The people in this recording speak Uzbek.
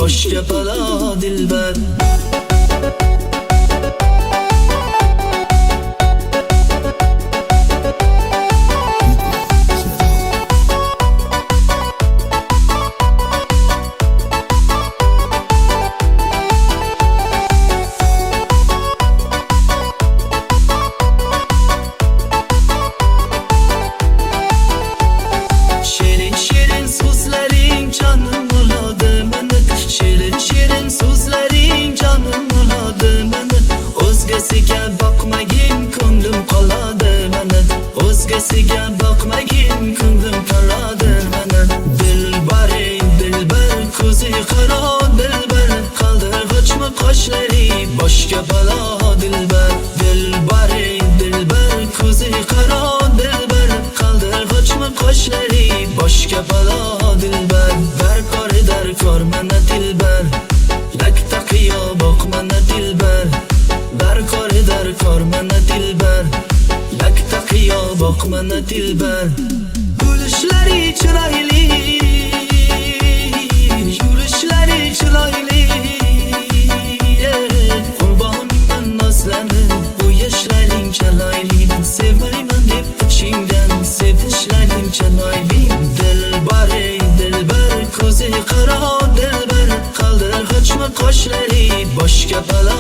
boshga balo dilbar. O'zgasiga boqmagin ko'nglim qoladi mana, o'zgasiga boqmagin ko'nglim qoladi mana. Dilbaring dilbar, ko'zi qaro dilbar, qaldirg'ochmi qoshlari boshga balo dilbar. Dilbaring dilbar, ko'zi qaro dilbar, qaldirg'ochmi qoshlari boshga balo dilbar. Darkor mana dilbar, lak taqiyo boq mana dilbar. Darkor mana dilbar, lak taqiyo boq mana dilbar. Yulishlari chiroyli, yulishlari chiroyli, qurboningdan nozlanib, bu yoshlaring chiroyli. Sevmayman deb ichingdan sevishlaring chiroyli. Dilbaring dilbar, ko'zi qaro dilbar, qaldirg'ochmi qoshlari boshga balo